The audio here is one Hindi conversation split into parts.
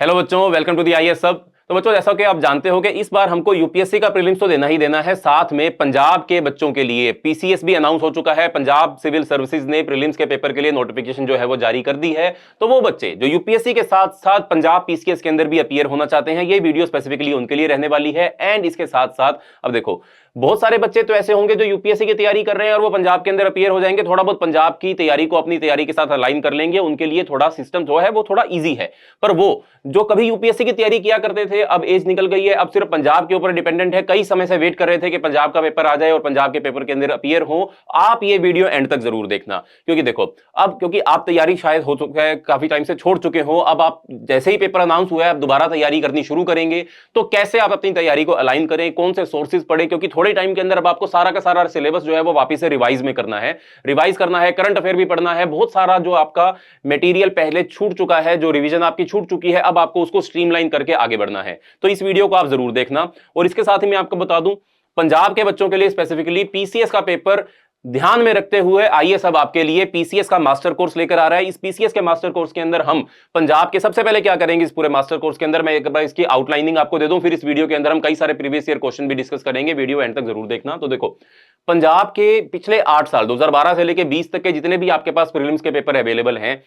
हेलो बच्चों, वेलकम टू दी आईएएस सब। तो बच्चों, जैसा कि आप जानते हो कि इस बार हमको यूपीएससी का प्रीलिम्स तो देना ही देना है, साथ में पंजाब के बच्चों के लिए पीसीएस भी अनाउंस हो चुका है। पंजाब सिविल सर्विसेज ने प्रीलिम्स के पेपर के लिए नोटिफिकेशन जो है वो जारी कर दी है। तो वो बच्चे जो यूपीएससी के साथ साथ पंजाब पीसीएस के अंदर भी अपीयर होना चाहते हैं, ये वीडियो स्पेसिफिकली उनके लिए रहने वाली है। एंड इसके साथ साथ अब देखो, बहुत सारे बच्चे तो ऐसे होंगे जो यूपीएससी की तैयारी कर रहे हैं और वो पंजाब के अंदर अपीयर हो जाएंगे, थोड़ा बहुत पंजाब की तैयारी को अपनी तैयारी के साथ अलाइन कर लेंगे, उनके लिए थोड़ा सिस्टम जो है वो थोड़ा इजी है। पर वो जो कभी यूपीएससी की तैयारी किया करते थे, अब एज निकल गई है, अब सिर्फ पंजाब के ऊपर डिपेंडेंट है, कई समय से वेट कर रहे थे कि पंजाब का पेपर आ जाए और पंजाब के पेपर के अंदर अपीयर हो। आप ये वीडियो एंड तक जरूर देखना, क्योंकि देखो, अब क्योंकि आप तैयारी शायद हो चुका है, काफी टाइम से छोड़ चुके हो, अब आप जैसे ही पेपर अनाउंस हुआ है आप दोबारा तैयारी करनी शुरू करेंगे। तो कैसे आप अपनी तैयारी को अलाइन करें, कौन से सोर्सेज पढ़े, क्योंकि थोड़े टाइम के अंदर अब आपको सारा का सारा सिलेबस जो है वो वापस से रिवाइज में करना है, रिवाइज करना है, करंट अफेयर भी पढ़ना है, बहुत सारा जो आपका मटेरियल पहले छूट चुका है, जो रिवीजन आपकी छूट चुकी है, अब आपको उसको स्ट्रीमलाइन करके आगे बढ़ना है। तो इस वीडियो को आप जरूर देखना। और इसके साथ ही मैं आपको बता दूं, पंजाब के बच्चों के लिए स्पेसिफिकली पीसीएस का पेपर ध्यान में रखते हुए आइए सब आपके लिए पीसीएस का मास्टर कोर्स लेकर आ रहा है। इस पीसीएस के मास्टर कोर्स के अंदर हम पंजाब के सबसे पहले क्या करेंगे, इस पूरे मास्टर कोर्स के अंदर मैं एक बार इसकी आउटलाइनिंग आपको दे दूं, फिर इस वीडियो के अंदर हम कई सारे प्रीवियस ईयर क्वेश्चन भी डिस्कस करेंगे। वीडियो एंड तक जरूर देखना। तो देखो, पंजाब के पिछले 8 साल 2012 से लेकर 20 तक के जितने भी आपके पास प्रीलिम्स के पेपर अवेलेबल हैं,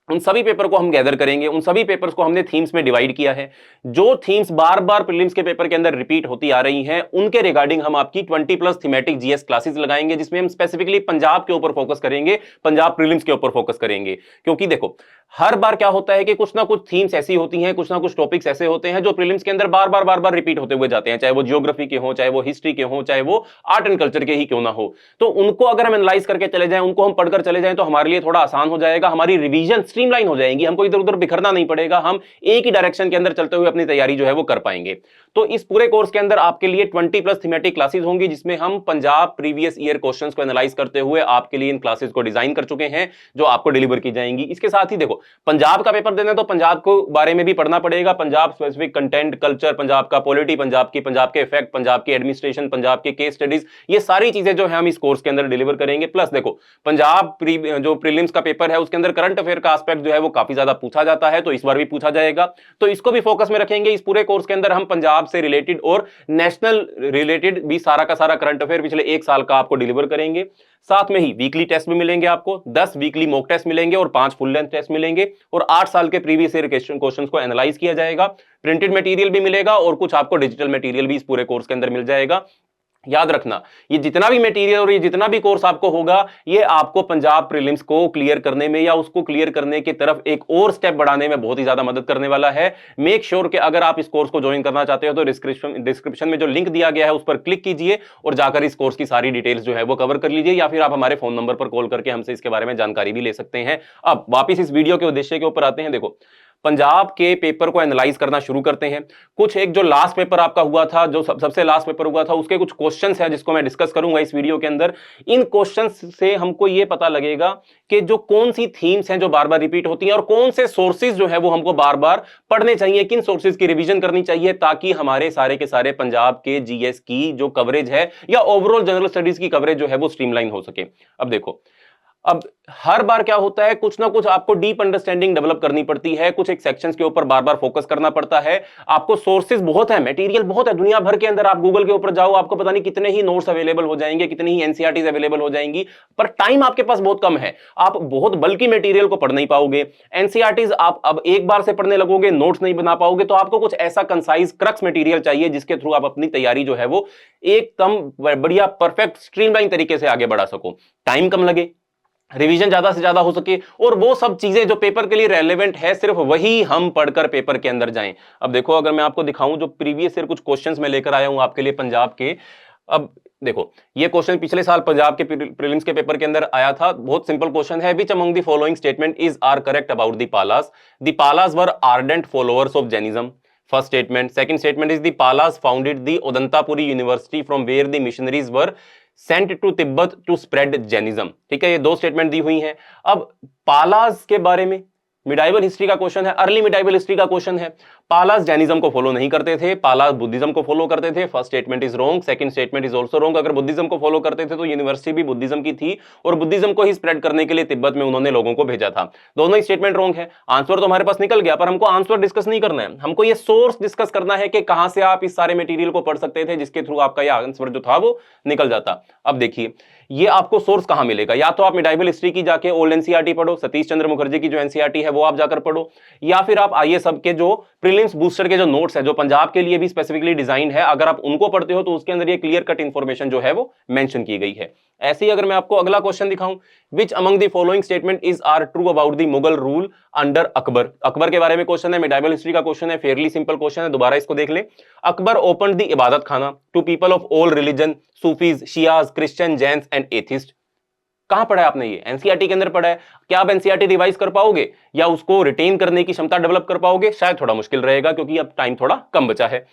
उन सभी पेपर को हम गैदर करेंगे। उन सभी पेपर्स को हमने थीम्स में डिवाइड किया है। जो थीम्स बार बार प्रीलिम्स के पेपर के अंदर रिपीट होती आ रही हैं, उनके रिगार्डिंग हम आपकी 20 प्लस थीमेटिक जीएस क्लासेस लगाएंगे, जिसमें हम स्पेसिफिकली पंजाब के ऊपर फोकस करेंगे, पंजाब प्रीलिम्स के ऊपर फोकस करेंगे। क्योंकि देखो, हर बार क्या होता है कि कुछ ना कुछ थीम्स ऐसी होती हैं, कुछ ना कुछ टॉपिक्स ऐसे होते हैं जो प्रीलिम्स के अंदर बार बार रिपीट होते हुए जाते हैं, चाहे वो जियोग्राफी के हो, चाहे वो हिस्ट्री के हो, चाहे वो आर्ट एंड कल्चर के ही क्यों ना हो। तो उनको अगर हम एनालाइज करके चले जाएं, उनको हम पढ़कर चले जाएं, तो हमारे लिए थोड़ा आसान हो जाएगा, हमारी रिवीजन स्ट्रीमलाइन हो जाएगी, हमको इधर उधर बिखरना नहीं पड़ेगा, हम एक ही डायरेक्शन के अंदर चलते हुए अपनी तैयारी जो है वो कर पाएंगे। तो इस पूरे कोर्स के अंदर आपके लिए 20 प्लस थीमेटिक क्लासेस होंगी, जिसमें हम पंजाब प्रीवियस ईयर क्वेश्चंस को एनालाइज करते हुए आपके लिए इन क्लासेस को डिजाइन कर चुके हैं, जो आपको डिलीवर की जाएंगी। इसके साथ ही देखो, पंजाब का पेपर देना तो पंजाब को बारे में भी पढ़ना पड़ेगा, Punjab specific content, culture, Punjab का पॉलिटी, पंजाब के इफेक्ट, पंजाब की एडमिनिस्ट्रेशन, पंजाब के केस स्टडीज, ये सारी चीजें जो है हम इस कोर्स के अंदर डिलीवर करेंगे। प्लस देखो, पंजाब जो प्रीलिम्स का पेपर है उसके अंदर करंट अफेयर का एस्पेक्ट जो है वो काफी ज्यादा पूछा जाता है, तो इस बार भी पूछा जाएगा, तो इसको भी फोकस में रखेंगे। इस पूरे कोर्स के अंदर हम पंजाब से रिलेटेड और नेशनल रिलेटेड भी सारा का सारा करंट अफेयर पिछले 1 साल का आपको डिलीवर करेंगे। साथ में ही वीकली टेस्ट भी मिलेंगे आपको, 10 वीकली मॉक टेस्ट मिलेंगे और 5 फुल लेंथ टेस्ट मिलेंगे, और 8 साल के प्रीवियस ईयर क्वेश्चंस को एनालाइज किया जाएगा। प्रिंटेड मटेरियल भी मिलेगा और कुछ आपको डिजिटल मटेरियल भी इस पूरे कोर्स के अंदर मिल जाएगा। याद रखना, ये जितना भी मटेरियल और ये जितना भी कोर्स आपको होगा, ये आपको पंजाब प्रीलिम्स को क्लियर करने में या उसको क्लियर करने की तरफ एक और स्टेप बढ़ाने में बहुत ही ज्यादा मदद करने वाला है। मेक श्योर कि अगर आप इस कोर्स को ज्वाइन करना चाहते हो तो डिस्क्रिप्शन में जो लिंक दिया गया है उस पर क्लिक कीजिए और जाकर इस कोर्स की सारी डिटेल्स जो है वो कवर कर लीजिए, या फिर आप हमारे फोन नंबर पर कॉल करके हमसे इसके बारे में जानकारी भी ले सकते हैं। अब वापिस इस वीडियो के उद्देश्य के ऊपर आते हैं। देखो, पंजाब के पेपर को एनालाइज करना शुरू करते हैं। कुछ एक जो लास्ट पेपर आपका हुआ था, जो सबसे लास्ट पेपर हुआ था, उसके कुछ क्वेश्चंस हैं जिसको मैं डिस्कस करूंगा इस वीडियो के अंदर। इन क्वेश्चंस से हमको ये पता लगेगा कि जो कौन सी थीम्स हैं जो बार बार रिपीट होती हैं और कौन से सोर्सेज जो है वो हमको बार बार पढ़ने चाहिए, किन सोर्सेज की रिवीजन करनी चाहिए, ताकि हमारे सारे के सारे पंजाब के जीएस की जो कवरेज है या ओवरऑल जनरल स्टडीज की कवरेज जो है वो स्ट्रीमलाइन हो सके। अब देखो, अब हर बार क्या होता है, कुछ ना कुछ आपको डीप अंडरस्टैंडिंग डेवलप करनी पड़ती है, कुछ एक सेक्शंस के ऊपर बार बार फोकस करना पड़ता है। आपको सोर्सेज बहुत है, मटेरियल बहुत है, दुनिया भर के अंदर आप गूगल के ऊपर जाओ, आपको पता नहीं कितने ही नोट्स अवेलेबल हो जाएंगे, कितनी ही एनसीईआरटीज अवेलेबल हो जाएंगी, पर टाइम आपके पास बहुत कम है, आप बहुत बल्कि मटेरियल को पढ़ नहीं पाओगे। एनसीईआरटीज आप अब एक बार से पढ़ने लगोगे, नोट्स नहीं बना पाओगे, तो आपको कुछ ऐसा कंसाइज क्रक्स मटेरियल चाहिए जिसके थ्रू आप अपनी तैयारी जो है वो एकदम बढ़िया परफेक्ट स्ट्रीमलाइन तरीके से आगे बढ़ा सको, टाइम कम लगे, रिवीजन ज्यादा से ज्यादा हो सके, और वो सब चीजें जो पेपर के लिए रेलेवेंट है सिर्फ वही हम पढ़कर पेपर के अंदर जाएं। अब देखो, अगर मैं आपको दिखाऊं जो प्रीवियस ईयर कुछ क्वेश्चंस मैं लेकर आया हूं आपके लिए पंजाब के। अब देखो, ये क्वेश्चन पिछले साल पंजाब के प्रीलिम्स के पेपर के अंदर आया था। बहुत सिंपल क्वेश्चन है, which among the following statement is are correct about the Palas were ardent followers of Jainism. First statement. Second statement is the Palas founded the Odantapuri university from where the missionaries were sent to Tibet to spread Jainism. ठीक है, ये दो स्टेटमेंट दी हुई हैं। अब पालास के बारे में मिडाइवल हिस्ट्री का क्वेश्चन है, अर्ली मिडाइवल हिस्ट्री का क्वेश्चन है। पालास जैनिज्म को फॉलो नहीं करते थे, पालास बुद्धिज्म को फॉलो करते थे। First statement is wrong, second statement is also wrong. अगर बुद्धिज्म को फॉलो करते थे तो यूनिवर्सिटी भी बुद्धिज्म की थी और बुद्धिज्म को ही स्प्रेड करने के लिए तिब्बत में उन्होंने लोगों को भेजा था। दोनों ही स्टेटमेंट रॉन्ग है। आंसर तो हमारे पास निकल गया, पर हमको आंसर डिस्कस नहीं करना है, हमको ये सोर्स डिस्कस करना है कि कहां से आप इस सारे मटेरियल को पढ़ सकते थे जिसके थ्रू आपका ये आंसर जो था वो निकल जाता। अब देखिए ये आपको सोर्स कहां मिलेगा, या तो आप मिडाइवल हिस्ट्री की जाके ओल्ड एनसीईआरटी पढ़ो, सतीश चंद्र मुखर्जी की जो एनसीईआरटी है वो आप जाकर पढ़ो, या फिर आप आईए सब के जो प्रीलिम्स बूस्टर के जो नोट्स है जो पंजाब के लिए भी स्पेसिफिकली डिजाइन है, अगर आप उनको पढ़ते हो तो उसके अंदर ये क्लियर कट इंफॉर्मेशन जो है वो मेंशन की गई है। ऐसे ही अगर मैं आपको अगला क्वेश्चन दिखाऊं, which among the following statement is are true about the Mughal rule under Akbar. Akbar के बारे में क्वेश्चन है, मिडाइवल हिस्ट्री का क्वेश्चन है, फेयरली सिंपल क्वेश्चन है, दोबारा इसको देख ले। Akbar opened the Ibadat Khana to people of all religion, Sufis, Shias, Christian, Jains and atheist. कहां पढ़ा है आपने ये? एनसीईआरटी के अंदर पढ़ा है। क्या आप एनसीईआरटी रिवाइज कर पाओगे या उसको रिटेन करने की क्षमता डेवलप कर पाओगे? शायद थोड़ा मुश्किल रहेगा क्योंकि अब टाइम थोड़ा कम बचा है।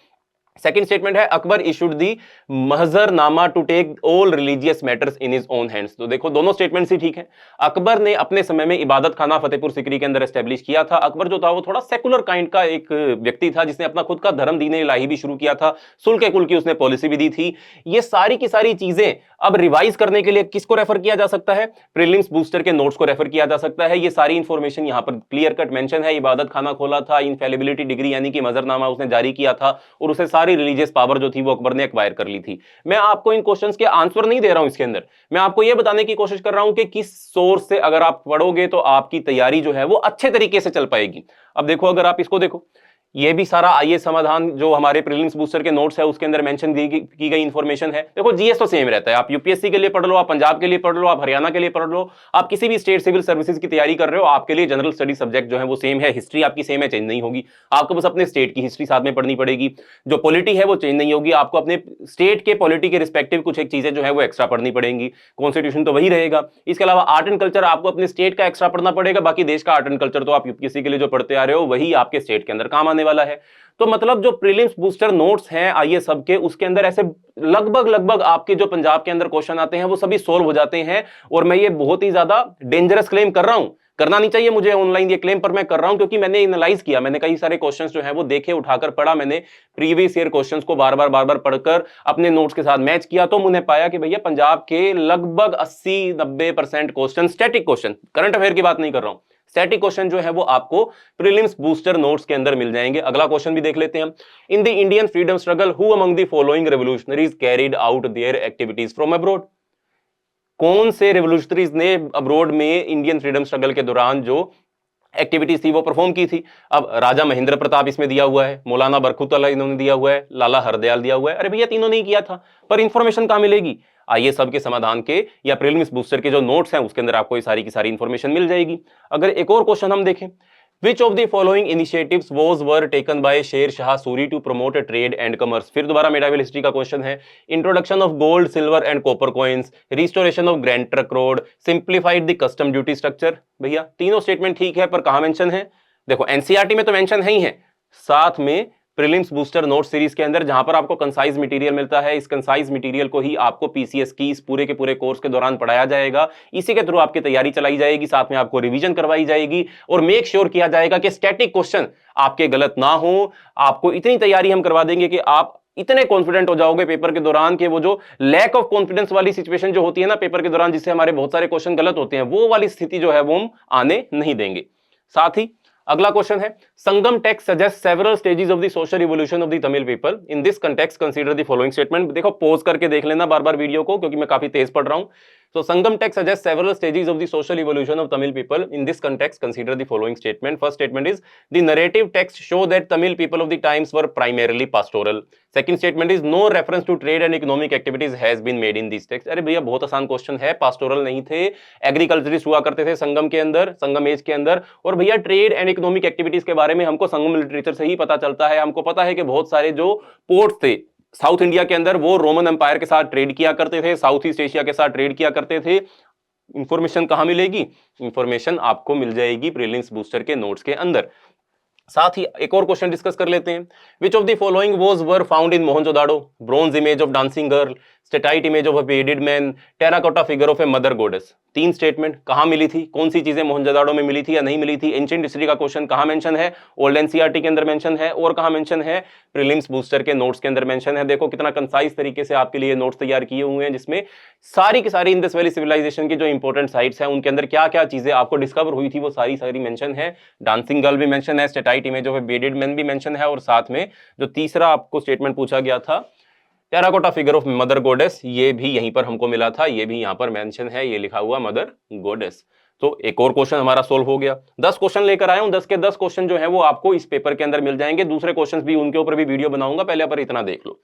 सेकंड स्टेटमेंट है Akbar issued the Mahzarnama to take all religious matters in his own hands. तो देखो दोनों स्टेटमेंट्स ही ठीक है। अकबर ने अपने समय में इबादत खाना फतेहपुर सीकरी के अंदर एस्टेब्लिश किया था। अकबर जो था वो थोड़ा सेकुलर काइंड का एक व्यक्ति था जिसने अपना खुद का धर्म दीन इलाही भी शुरू किया था, सुल्ह कुल की उसने पॉलिसी भी दी थी। ये सारी की सारी चीजें अब रिवाइज करने के लिए किसको रेफर किया जा सकता है? प्रीलिम्स बूस्टर के नोट्स को रेफर किया जा सकता है। ये सारी इंफॉर्मेशन यहां पर क्लियर कट मेंशन है। इबादत खाना खोला था, इनफेलिबिलिटी डिग्री यानी कि मजरनामा उसने जारी किया था और उसे सारी रिलीजियस पावर जो थी वो अकबर ने एक्वायर कर ली थी। मैं आपको इन क्वेश्चंस के आंसर नहीं दे रहा हूं इसके अंदर, मैं आपको यह बताने की कोशिश कर रहा हूं कि किस सोर्स से अगर आप पढ़ोगे तो आपकी तैयारी जो है वो अच्छे तरीके से चल पाएगी। अब देखो अगर आप इसको देखो, ये भी सारा आईए समाधान जो हमारे प्रीलिम्स बूस्टर के नोट्स है उसके अंदर मेंशन की गई इंफॉर्मेशन है। देखो जीएस तो सेम रहता है, आप यूपीएससी के लिए पढ़ लो, आप पंजाब के लिए पढ़ लो, आप हरियाणा के लिए पढ़ लो, आप किसी भी स्टेट सिविल सर्विसेज की तैयारी कर रहे हो, आपके लिए जनरल स्टडी सब्जेक्ट जो है वो सेम है। हिस्ट्री आपकी सेम है, चेंज नहीं होगी। आपको बस अपने स्टेट की हिस्ट्री साथ में पढ़नी पड़ेगी। जो पॉलिटी है वो चेंज नहीं होगी, आपको अपने स्टेट के पॉलिटी के रिस्पेक्टिव कुछ एक चीजें जो है वो एक्स्ट्रा पढ़नी पड़ेंगी। कॉन्स्टिट्यूशन तो वही रहेगा। इसके अलावा आर्ट एंड कल्चर आपको अपने स्टेट का एक्स्ट्रा पढ़ना पड़ेगा, बाकी देश का आर्ट एंड कल्चर तो आप यूपीएससी के लिए जो पढ़ते आ रहे हो वही आपके स्टेट के अंदर काम आने वाला है। तो मतलब जो प्रीलिम्स बूस्टर नोट्स हैं आईए सब के, उसके अंदर ऐसे लगभग आपके जो पंजाब के अंदर क्वेश्चन आते हैं वो सभी सोल्व हो जाते हैं। और मैं ये बहुत ही ज्यादा डेंजरस क्लेम कर रहा हूं, करना नहीं चाहिए मुझे ऑनलाइन ये क्लेम, पर मैं कर रहा हूं क्योंकि मैंने एनालाइज किया, मैंने कई सारे क्वेश्चंस जो हैं वो देखे, उठाकर पढ़ा, मैंने प्रीवियस ईयर क्वेश्चंस को बार बार पढ़कर अपने नोट्स के साथ मैच किया, तो मुझे पाया कि भैया पंजाब के लगभग 80-90% question static question, current affair की बात नहीं कर रहा हूं, स्टैटिक क्वेश्चन जो है वो आपको प्रीलिम्स बूस्टर नोट्स के अंदर मिल जाएंगे। अगला क्वेश्चन भी देख लेते हैं। In the Indian freedom struggle who among the following revolutionaries carried out their activities from abroad. कौन से रेवोल्यूशनरीज ने अब्रॉड में इंडियन फ्रीडम स्ट्रगल के दौरान जो एक्टिविटीज थी वो परफॉर्म की थी? अब राजा महेंद्र प्रताप इसमें दिया हुआ है, मौलाना बरखुतल्ला इन्होंने दिया हुआ है, लाला हरदयाल दिया हुआ है। अरे भैया तीनों नहीं किया था, पर इंफॉर्मेशन कहां मिलेगी? आइए सबके समाधान के या प्रीलिम्स बूस्टर के जो नोट्स हैं उसके अंदर आपको ये सारी की सारी इंफॉर्मेशन मिल जाएगी। अगर एक और क्वेश्चन हम देखें, Which of the following initiatives were taken by Sher Shah Suri to promote trade and commerce? फिर दोबारा मेडाइवल हिस्ट्री का क्वेश्चन है। Introduction of gold, silver and copper coins, restoration of grand truck road, simplified the custom duty structure. भैया तीनों स्टेटमेंट ठीक है, पर कहां मेंशन है? देखो एनसीईआरटी में तो मेंशन है ही है, साथ में प्रीलिम्स बूस्टर नोट सीरीज के अंदर जहां पर आपको कंसाइज मटेरियल मिलता है, इस कंसाइज मटेरियल को ही आपको पीसीएस की इस पूरे के पूरे कोर्स के दौरान पढ़ाया जाएगा। इसी के थ्रू आपकी तैयारी चलाई जाएगी, साथ में आपको रिवीजन करवाई जाएगी और मेक श्योर किया जाएगा कि स्टैटिक क्वेश्चन आपके गलत ना हो। आपको इतनी तैयारी हम करवा देंगे कि आप इतने कॉन्फिडेंट हो जाओगे पेपर के दौरान कि वो जो लैक ऑफ कॉन्फिडेंस वाली सिचुएशन जो होती है ना पेपर के दौरान, जिससे हमारे बहुत सारे क्वेश्चन गलत होते हैं, वो वाली स्थिति जो है वो हम आने नहीं देंगे। साथ ही अगला क्वेश्चन है, Sangam text suggest several stages of the social revolution of the Tamil people, in this context consider the following statement. देखो पॉज करके देख लेना बार बार वीडियो को, क्योंकि मैं काफी तेज पढ़ रहा हूं। So Sangam text suggests several stages of the social evolution of Tamil people. In this context, consider the following statement. First statement is, the narrative texts show that Tamil people of the times were primarily pastoral. Second statement is, no reference to trade and economic activities has been made in these texts. अरे भैया बहुत आसान क्वेश्चन है, पास्टोरल नहीं थे, एग्रीकल्चरिस्ट हुआ करते थे संगम के अंदर, संगम एज के अंदर। और भैया ट्रेड एंड इकोनॉमिक एक्टिविटीज के बारे में हमको संगम लिटरेचर से ही पता चलता है। हमको पता है कि बहुत सारे जो पोर्ट थे साउथ इंडिया के अंदर वो रोमन एम्पायर के साथ ट्रेड किया करते थे, साउथ ईस्ट एशिया के साथ ट्रेड किया करते थे। इंफॉर्मेशन कहां मिलेगी? इंफॉर्मेशन आपको मिल जाएगी प्रीलिम्स बूस्टर के नोट्स के अंदर। साथ ही एक और क्वेश्चन डिस्कस कर लेते हैं। विच of the following was were found in Mohenjodaro? Bronze image of dancing girl, steatite image of a bearded man, terracotta figure of a mother goddess. 3 statement कहां मिली थी, कौन सी चीजें मोहनजोदाड़ो में मिली थी या नहीं मिली थी, एंशिएंट हिस्ट्री का क्वेश्चन कहां मेंशन है, ओल्ड एनसीईआरटी के अंदर मेंशन है, और कहां मेंशन है, प्रीलिम्स बूस्टर के नोट्स के अंदर मेंशन है। देखो कितना कंसाइज तरीके से आपके लिए नोट्स तैयार किए हुए हैं, जिसमें सारी की सारी इंडस वैली सिविलाइजेशन की जो इंपॉर्टेंट साइट्स हैं उनके अंदर क्या क्या चीजें आपको डिस्कवर हुई थी वो सारी सारी मेंशन है। डांसिंग गर्ल भी मेंशन है, steatite image of A bearded man भी मेंशन है, और साथ में जो तीसरा आपको स्टेटमेंट पूछा गया था, terracotta figure of mother goddess, ये भी यहीं पर हमको मिला था, ये भी यहां पर मेंशन है, ये लिखा हुआ मदर गॉडेस। तो एक और क्वेश्चन हमारा सोल्व हो गया। 10 क्वेश्चन लेकर आया हूं, 10 के 10 क्वेश्चन जो है वो आपको इस पेपर के अंदर मिल जाएंगे। दूसरे क्वेश्चंस भी उनके ऊपर भी वीडियो बनाऊंगा, पहले पर इतना देख लो।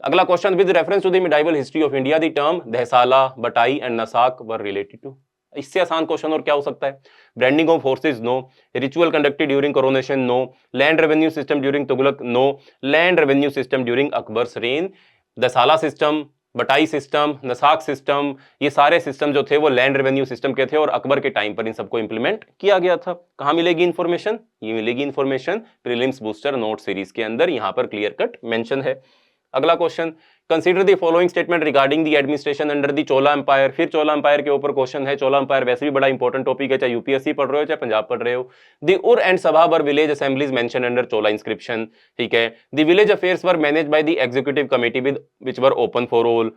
अगला question, with reference to the medieval history of India the term dahsala, batai and nasaq were related to. इससे आसान क्वेश्चन और क्या हो सकता है। Branding of forces, no. Ritual conducted during coronation, no. Land revenue system during Tughlaq, no. Land revenue system during Akbar's reign. Dasala system, batai system, nasaq system, ये सारे सिस्टम जो थे वो लैंड रेवेन्यू सिस्टम के थे और अकबर के टाइम पर इन सबको इंप्लीमेंट किया गया था। कहां मिलेगी इंफॉर्मेशन, ये मिलेगी information prelims booster note series के अंदर, यहां पर क्लियर कट मेंशन है। अगला question, consider the following statement regarding the administration under the Chola empire. फिर चोला एम्पायर के ऊपर क्वेश्चन है। चोला एम्पायर वैसे भी बड़ा इंपॉर्टेंट टॉपिक है, चाहे यूपीएससी पढ़ रहे हो चाहे पंजाब पढ़ रहे हो। The Ur and Sabha were village assemblies mention under Chola inscription, ठीक है। The village affairs were managed by the executive committee with which were open for all.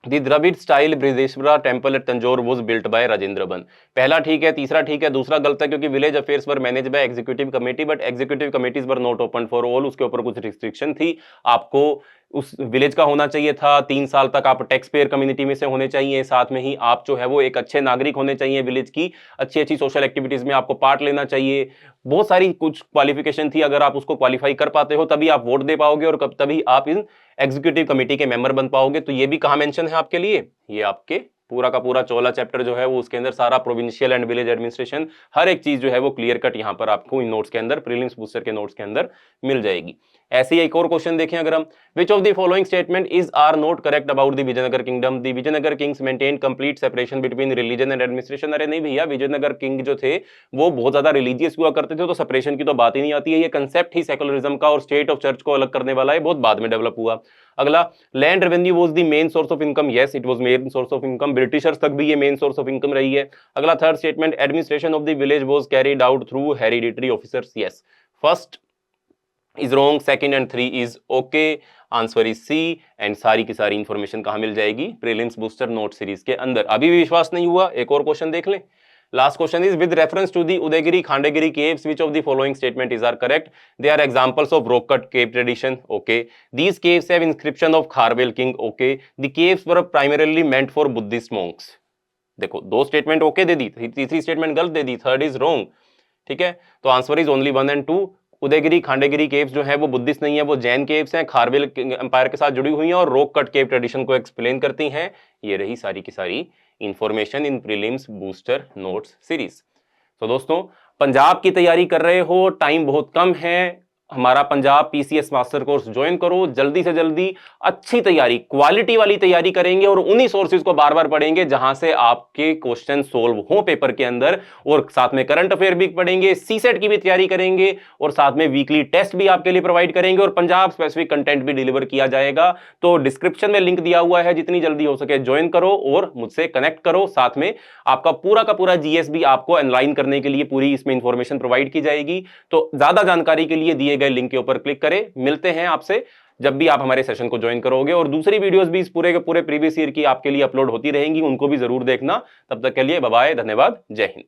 The Dravid style Brihadeshwara temple at Tanjore was built by Rajendra one. पहला ठीक है, तीसरा ठीक है, दूसरा गलत है, क्योंकि village affairs were managed bye executive committee but executive committees were not open for all, उसके ऊपर कुछ रिस्ट्रिक्शन थी। आपको उस विलेज का होना चाहिए था, 3 साल तक आप टैक्स पेयर कम्युनिटी में से होने चाहिए, साथ में ही आप जो है वो एक अच्छे नागरिक होने चाहिए, विलेज की अच्छी अच्छी सोशल एक्टिविटीज में आपको पार्ट लेना चाहिए। बहुत सारी कुछ क्वालिफिकेशन थी, अगर आप उसको क्वालिफाई कर पाते हो तभी आप वोट दे पाओगे और कब तभी आप इन एग्जीक्यूटिव कमेटी के मेंबर बन पाओगे। तो ये भी कहां मेंशन है आपके लिए, ये आपके पूरा का पूरा चोला चैप्टर जो है वो उसके अंदर सारा प्रोविंशियल एंड विलेज एडमिनिस्ट्रेशन हर एक चीज जो है वो क्लियर कट यहां पर आपको इन नोट्स के अंदर, प्रीलिम्स बूस्टर के नोट्स के अंदर मिल जाएगी। ऐसे ही एक और क्वेश्चन देखें अगर हम, which of the following statement is are not correct about the Vijayanagar kingdom. The Vijayanagar kings maintain complete separation between religion and administration. अरे नहीं भैया, विजयनगर किंग जो थे वो बहुत ज्यादा रिलीजियस हुआ करते थे, तो सेपरेशन की तो बात ही नहीं आती है। ये कंसेप्ट ही सेकुलरिज्म का और स्टेट ऑफ चर्च को अलग करने वाला है, बहुत बाद में डेवलप हुआ। अगला, land revenue was the main source of income. Yes, it was main source of income, Britishers तक भी ये मेन सोर्स ऑफ इनकम रही है। अगला, third statement, administration of the village was carried out through hereditary officers. Yes, first is wrong, second and 3 is okay, answer is C. And सारी की सारी इंफॉर्मेशन कहां मिल जाएगी, प्रीलिम्स बूस्टर नोट सीरीज के अंदर। अभी भी विश्वास नहीं हुआ, एक और क्वेश्चन देख लें। Last question is, with reference to the Udaygiri Khandagiri caves, which of the following statement is are correct? They are examples of rock cut cave tradition. Okay. These caves have inscription of Kharvel king. Okay. The caves were primarily meant for Buddhist monks. देखो, 2 स्टेटमेंट ओके दे दी, तीसरी स्टेटमेंट गलत दे दी, थर्ड इज रॉन्ग, ठीक है। तो answer is only 1 and 2। Udayagiri Khandagiri caves जो है वो बुद्धिस्ट नहीं है, वो जैन केव्स हैं, खारवेल एम्पायर के साथ जुड़ी हुई हैं और रॉक कट केव ट्रेडिशन को एक्सप्लेन करती हैं। ये रही सारी की सारी information in prelims booster notes series. तो दोस्तों, पंजाब की तैयारी कर रहे हो, टाइम बहुत कम है, हमारा Punjab PCS master course join करो, जल्दी से जल्दी अच्छी तैयारी, क्वालिटी वाली तैयारी करेंगे और उन्हीं सोर्सेज को बार बार पढ़ेंगे जहां से आपके क्वेश्चन सोल्व हो पेपर के अंदर, और साथ में करंट अफेयर भी पढ़ेंगे, सीसेट की भी तैयारी करेंगे और साथ में वीकली टेस्ट भी आपके लिए प्रोवाइड करेंगे और पंजाब स्पेसिफिक कंटेंट भी डिलीवर किया जाएगा। तो डिस्क्रिप्शन में लिंक दिया हुआ है, जितनी जल्दी हो सके ज्वाइन करो और मुझसे कनेक्ट करो। साथ में आपका पूरा का पूरा जीएस भी आपको एनालाइन करने के लिए पूरी इसमें इंफॉर्मेशन प्रोवाइड की जाएगी। तो ज्यादा जानकारी के लिए दिए गए लिंक के ऊपर क्लिक करें। मिलते हैं आपसे जब भी आप हमारे सेशन को ज्वाइन करोगे, और दूसरी वीडियोस भी इस पूरे के पूरे प्रीवियस ईयर की आपके लिए अपलोड होती रहेंगी, उनको भी जरूर देखना। तब तक के लिए बाय बाय, धन्यवाद, जय हिंद।